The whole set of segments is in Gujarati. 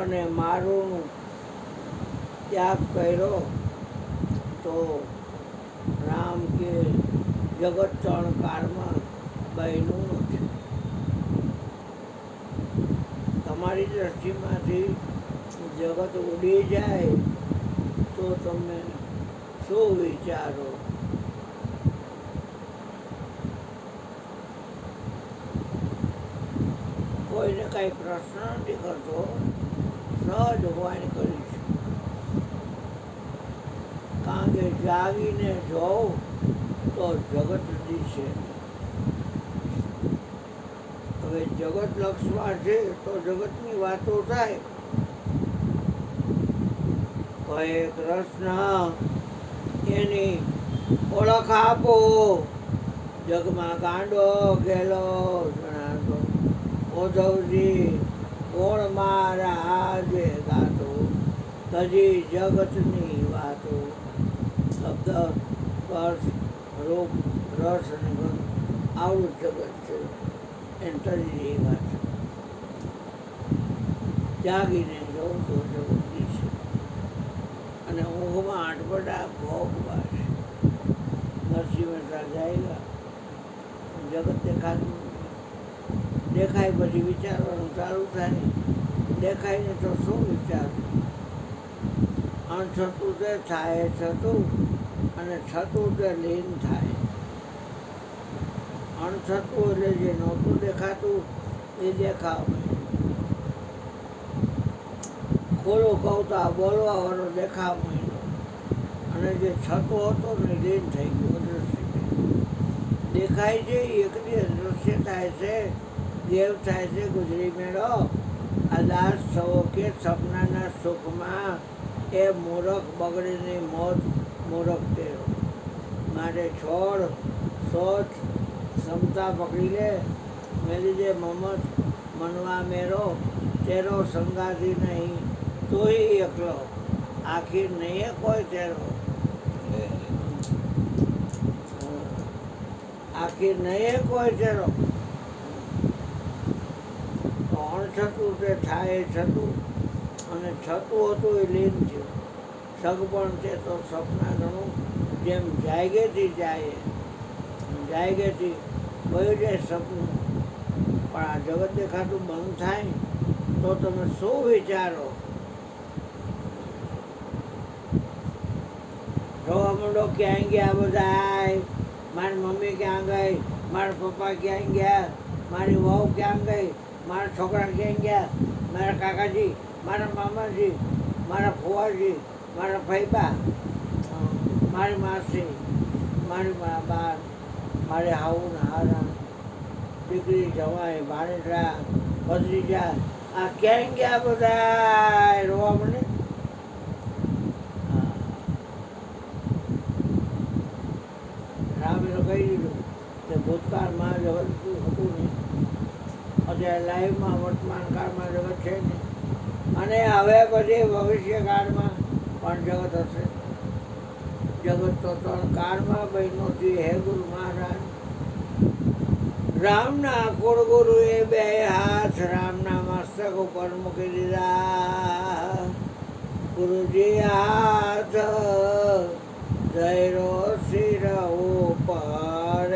અને મારું ત્યાગ કર્યો તો રામ કે જગત ત્રણ કાળમાં બન્યું નથી. તમારી દ્રષ્ટિમાંથી જગત ઉડી જાય તો તમે શું વિચારો? કોઈને કાંઈ પ્રશ્ન નથી કરતો, સહજ વાણી કરીશ. કારણ કે જાગીને જોઉં તો જગત દિશે. હવે જગત લક્ષમાં છે તો જગતની વાતો થાય. કહે કૃષ્ણ એની ઓળખ આપો. જગમાં ગાંડો ગેલો જણાતો, ઉદ્ધવજી કોણ મારા આજે ગાતો, તજી જગતની વાતો. શબ્દ સ્પર્શ રૂપ રસ અને ગંધ આવું જગત છે. એને તજી વાત જાગીને જવું તો જગત છે. અને ઊંઘમાં આટપટા ભોગવાશ. નરસિંહ મહેતા જાયગા, જગત દેખાતું દેખાય પછી વિચારવાનું ચાલુ થાય. દેખાય ને તો શું વિચારવું? અણછતું તે થાય છતું, અને છતું તે લીન થાય. અણછતું એટલે જે નહોતું દેખાતું એ દેખાવ. ખોલું કહું તો આ બોલવાવાળો દેખાવ માંડ્યો, અને જે છતો હતો ને લીન થઈ ગયો, અદૃશ્ય દેખાય છે. એક દિવસ દૃશ્ય થાય છે, દેવ થાય છે ગુજરી મેળો. આ દાસ થવો કે સપનાના સુખમાં એ મૂરખ બગડીની મોત મૂરખ તેરો. માટે છોડ સોચ ક્ષમતા પકડી લે. મેરી દે મમત મનવા મેરો, તેરો સંગાતી નહીં તો એકલો. આખિર નહીં કોઈ તેરો, આખિર નહીં કોઈ તેરો. અણછતું તે થાય છતું, અને છતું હતું એ લીન થયું. સગપણ તે તો સપના ઘણું જેમ જાયગેથી જાય, જાયગેથી વયું જાય સપનું. પણ આ જગત દેખાતું બંધ થાય તો તમે શું વિચારો? જોવા માંડો ક્યાં ગયા બધાય. મારી મમ્મી ક્યાં ગઈ, મારા પપ્પા ક્યાં ગયા, મારી વહુ ક્યાં ગઈ, મારા છોકરા ક્યાં ગયા, મારા કાકાજી, મારા મામાજી, મારા ફુવાજી, મારા ફૈબા, મારી માસી, મારી બા, મારે હાવું ને હારા, દીકરી જવાય ભાણેજા ભત્રીજા, આ ક્યાં ગયા બધા? રોવા મને રામે તો કહી દીધું કે ભૂતકાળમાં જગત હતું નહીં, અત્યારે લાઈવમાં વર્તમાન કાળમાં જગત છે નહીં, અને હવે પછી ભવિષ્ય કાળમાં પણ જગત હશે. જગત તો ત્રણ કાળમાં બન્યો છે. હે ગુરુ મહારાજ, રામના કુળગુરુએ બે હાથ રામના મસ્તક ઉપર મૂકી દીધા. ગુરુજી હાથ ધૈરો શિર ઉપર,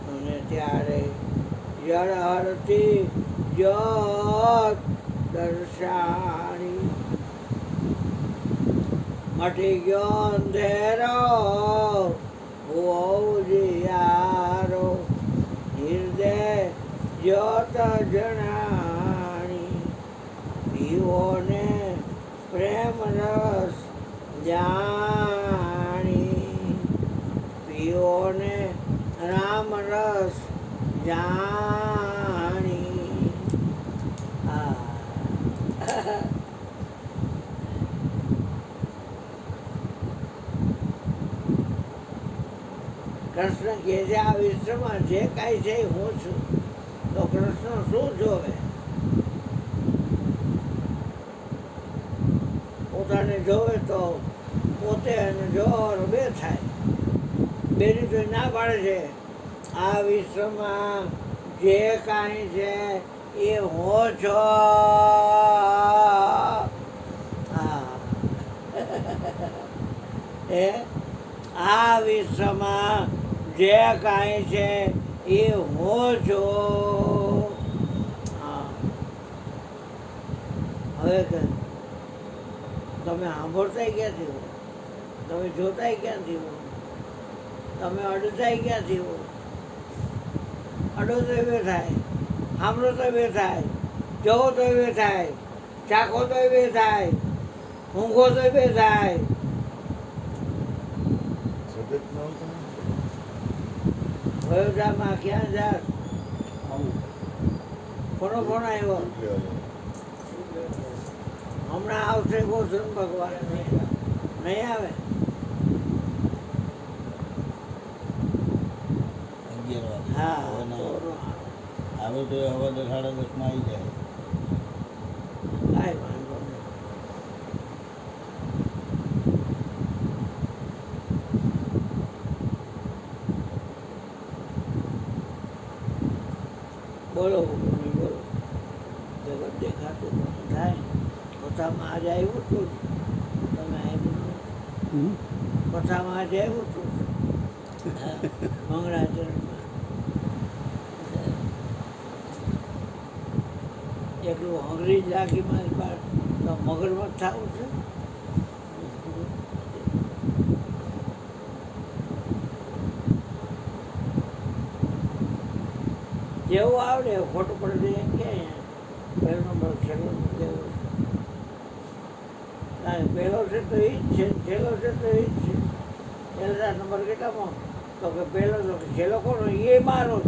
અને ત્યારે જળહરતી જ્યોત દર્શાણી. મટી ગયો અંધેરો ઉજિયારો, હૃદય જ્યોત જણાણી. પીઓને પ્રેમ રસ જાણી, પીઓને રામ રસ જાણી. કૃષ્ણ કહે છે આ વિશ્વમાં જે કાંઈ છે હું છું. તો કૃષ્ણ શું જોવે? પોતાને જોવે તો પોતે અને જોર બે થાય. બેની તો ના પાડે છે આ વિશ્વમાં જે કાંઈ છે એ હું છું. વિશ્વમાં જે કાંઈ છે એ હું છું. હા, હવે તમે સાંભળતા ક્યાંથી હો? તમે જોતા ક્યાંથી હો? તમે અડતા ક્યાંથી હો? અડો તો એ થાય, સાંભળો તો એ થાય, જોવો તો એ થાય, ચાખો તો એ થાય, ઊંઘો તો એ થાય. વયોજામાં ક્યાં જાસ? કોનો ફોન આવ્યો? હમણાં આવશે ગોસન ભગવાન, નહીં આવે? હા, આવે તો હવે 10:30 આવી જાય. કાંઈ વાંધો નહીં. બોલો બોલો, જગત દેખાતું બંધ થાય. કથામાં આજે આવ્યું હતું, તમે આવ્યું કથામાં આજે આવ્યું હતું મંગળાચરણમાં. એકલું અંગ્રેજ લાગી મારી પાસે તો મગજમાં થવું છે. જેવું આવડે ખોટું પડે એમ કે પહેલો નંબર છેલ્લો નંબર જેવો છે. પહેલો છે તો એ જ છે, છેલ્લો છે તો એ જ છે. પહેલા નંબર કેટલામાં? તો કે પહેલો તો છેલ્લો કોનો? એ મારો જ.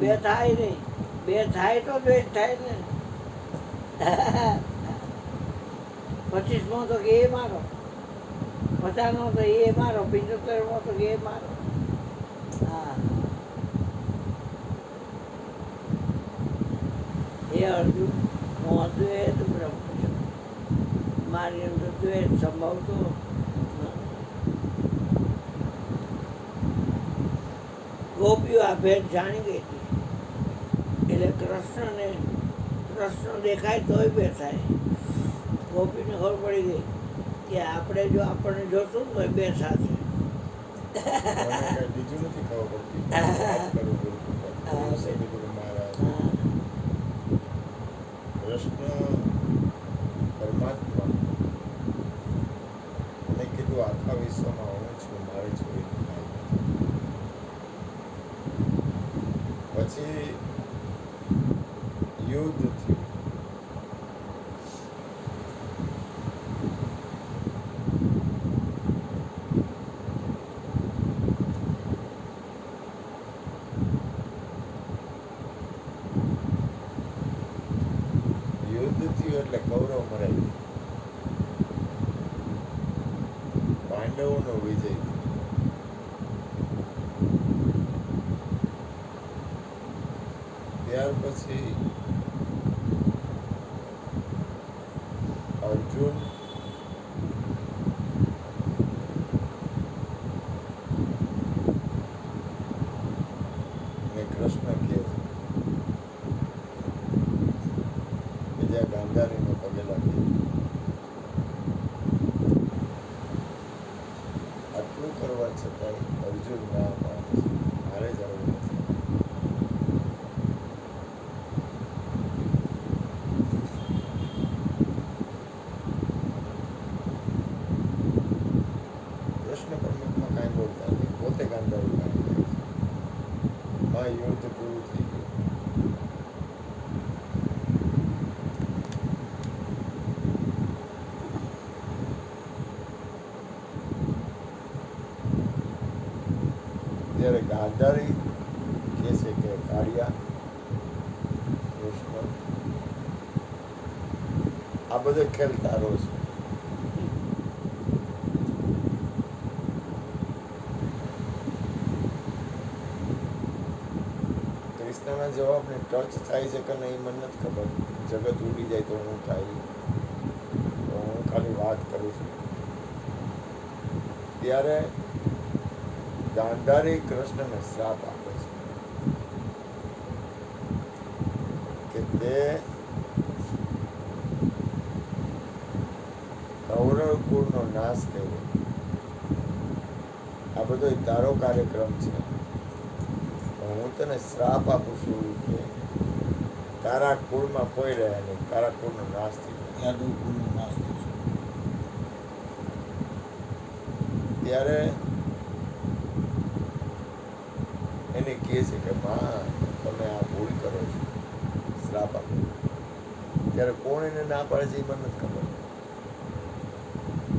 બે થાય નહીં, બે થાય તો બે જ થાય ને. 25માં તો કે એ મારો, 50માં તો એ મારો, 75માં તો કે એ મારો. હા, હે અર્જુન, હું અદ્વૈત બ્રહ્મ છું. મારી અંદર દ્વૈત સંભવતો ગોપીઓ આ ભેદ જાણી ગઈ હતી. એટલે કૃષ્ણ દેખાય તોય બે થાય. ગોપીને ખબર પડી ગઈ કે આપણે જો આપણને જોતું ને તો બે સાથે. બીજું નથી ખબર પડતી. કૃષ્ણ પરમાત્મા મને કીધું આખા વિશ્વમાં હું છું, મારી છોડી પછી યુદ્ધ થયું. એટલે કૌરવ મરાઈ ગયું. પાંડવોનો વિજય. ત્યાર પછી અર્જુન ને કૃષ્ણ કહે છે બીજા ગાંધારીને પગે લાગી. આટલું કરવા છતાંય અર્જુન ના પાડે છે, મારે જવું નથી. કૃષ્ણ પરમાત્મા કાંઈ બોલતા નથી, પોતે ગાંધારી કાંઈ જાય છે. માં યુદ્ધ પૂરું થઈ ગયું. ત્યારે ગાંધારી કહે છે કે કાળિયા કૃષ્ણ આ બધો ખેલ તારો છે. કૃષ્ણના જવાબને ટચ થાય છે કે નહીં મને નથી ખબર. જગત ઉડી જાય તો હું થાય, તો હું ખાલી વાત કરું છું. ત્યારે ગાંધારી કૃષ્ણને શ્રાપ આપે છે કે તે કૌરવ કુળનો નાશ કર્યો આ બધો તારો કાર્યક્રમ છે. હું તને શ્રાપ આપું છું કે તારા કુળમાં કોઈ રહે નહીં, તારા કુળનો નાશ થઈ જાય. યાદવ કુળનો નાશ થશે. ત્યારે એને કહે છે કે માં તમે આ ભૂલ કરો છો, શ્રાપ આપો. ત્યારે કોણ એને ના પાડે છે એ મને નથી ખબર.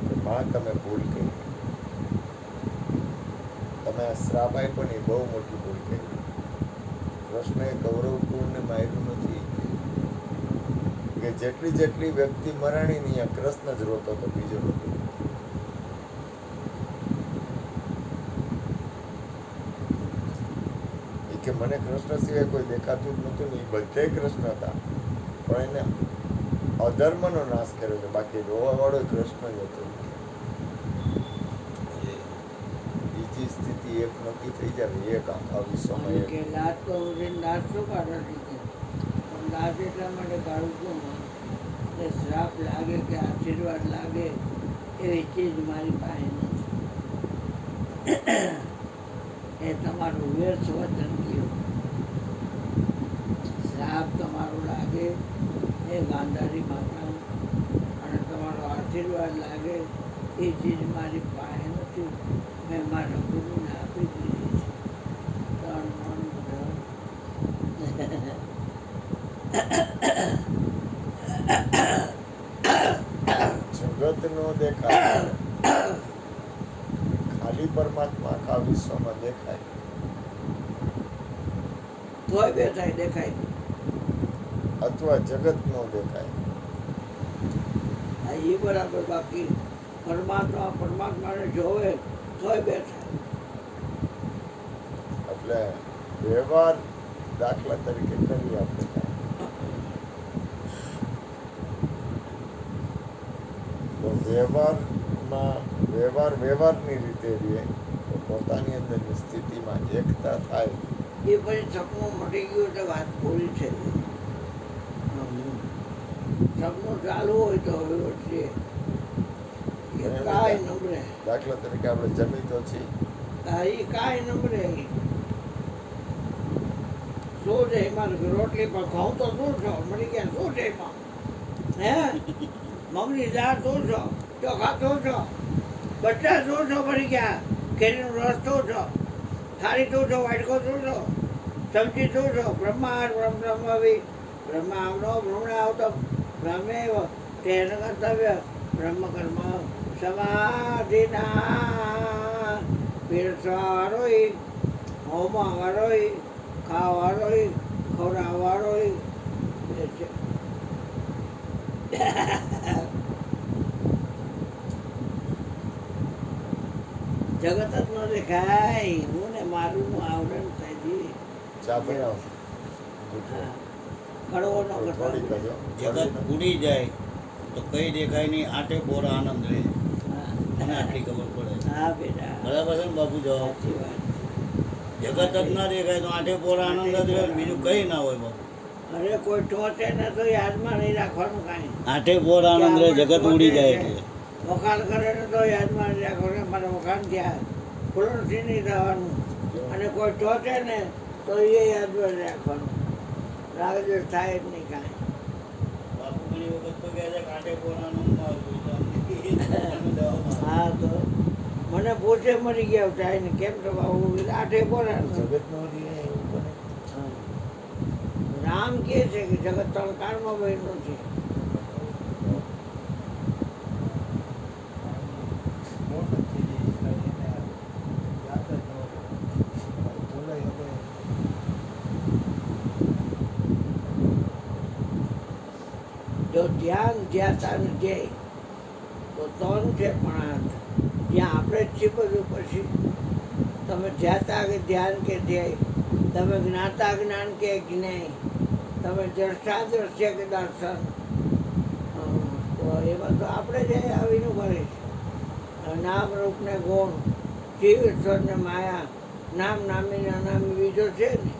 કે માં તમે ભૂલ કરી, તમે આ શ્રાપ આપ્યો ને એ બહુ મોટી ભૂલ કરી. કૃષ્ણએ કૌરવ કુળને માર્યું નથી. કે જેટલી જેટલી વ્યક્તિ મરાણી ની કૃષ્ણ જ રોતો હતો, બીજો નહોતો. એ કે મને કૃષ્ણ સિવાય કોઈ દેખાતું જ નહોતું ને એ બધે કૃષ્ણ હતા, પણ એને અધર્મનો નાશ કર્યો છે. બાકી રોવા વાળો કૃષ્ણ જ હતો. બીજી સ્થિતિ એક નક્કી થઈ જાય, એક આખા વિશ્વમાં એક. કે લાત તો હું લાત શું કાઢવા નથી, પણ લાત એટલા માટે કાઢું છું કે શ્રાપ લાગે કે આશીર્વાદ લાગે એવી ચીજ મારી પાસે નથી. એ તમારું વ્યર્થ વચન કયો. શ્રાપ તમારો લાગે એ ગાંધારી માતા અને તમારો આશીર્વાદ લાગે એ ચીજ મારી પાસે નથી. મેં મારા ગુરુને આપી દીધી છે. તન મન ધન. જગત નો દેખાય, ખાલી પરમાત્મા આખા વિશ્વમાં દેખાય. તોય બે થાય દેખાય. અથવા જગત નો દેખાય. આ એ બરાબર. બાકી પરમાત્મા પરમાત્માને જોવે તોય બે થાય. એટલે વ્યવહાર દાખલા તરીકે કરીએ આપણે તો વ્યવહારની રીતે રહીએ તો પોતાની અંદરની સ્થિતિમાં એકતા થાય. એ પછી સપનું મટી ગયું એટલે વાત પૂરી છે. સપનું ચાલુ હોય તો વચ્ચે એ કાંઈ નબળે. દાખલા તરીકે આપણે જમી તો છીએ, એ કાંઈ નબળે. શું છે એમાં રોટલી પર ઘઉં તો શું છો મળી ગયા? શું છે એમાં? હે મગની દાળ શું છો? ચોખા શું છો? બધા શું છો મળી ગયા? કેરીનો રસ શું છો? થાળી શું છો? વાટકો શું છો? સબ્જી શું છો? બ્રહ્માંડ બ્રહ્મવી બ્રહ્માવનો ભ્રમણાવતો બ્રહ્મેવ તેન કર્તવ્ય બ્રહ્મ કર્મ સમાધિના પીરસવાળોય, હોમવાળોય, ખાવાળોય, ખવડાવવાળોય એ છે. જગત જ ન દેખાય. હું ને મારું નું આવરણ થાય છે. ચા બનાવો. કડવો ન થોડી કરતા. કરજો. જગત ઉડી જાય તો કઈ દેખાય નહીં, આટે પોરા આનંદ રહે. મને આટલી ખબર પડે. હા બેટા, બરાબર છે ને બાપુ? જવાબ સાચી વાત. જગત જ ના દેખાય તો આટે પોરા આનંદ જ રહે, બીજું કઈ ના હોય બાપુ. અરે કોઈ ટોચે ને તો યાદમાં નહીં રાખવાનું કાંઈ. આઠે પોર આનંદ રહે, જગત ઉડી જાય એટલે. વખાણ કરે ને તો યાદમાં નહીં રાખવાનું. મારે વખાણ થયા ફૂલણથી નહીં થવાનું. અને કોઈ ટોચે ને તો એ યાદમાં નહીં રાખવાનું. રાગદ્વેષ થાય જ નહીં કાંઈ. બાપુ ઘણી વખત તો કહે છે કે આઠે પોર આનંદમાં હા તો મને પૂછે મરી ગયા થાય ને કેમ તો બાબુ આઠે બોલાનું. જગત નો રહીએ એવું બને. રામ કહે છે કે જગત ત્રણ કાળમાં બન્યું છે. જો ધ્યાન ધ્યાતા ને ધ્યેય તો ત્રણ છે. પણ જ્યાં આપણે જ છીએ બધું પછી તમે ધ્યાતા કે ધ્યાન કે ધ્યેય, તમે જ્ઞાતા જ્ઞાન કે જ્ઞેય, તમે દ્રષ્ટા દ્રશ્ય કે દર્શન. તો એમાં તો આપણે જ આવીનું કરે છે. નામ રૂપ ને ગુણ, જીવ ઈશ્વર ને માયા, નામ નામી ને અનામી બીજો છે ને.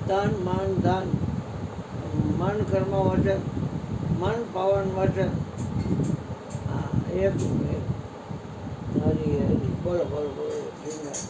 તન મન ધન, મન કર્મ વચન, મન પવન વચન. હા એક હરી હરી બોલો બોલો બોલો શ્રીનાથ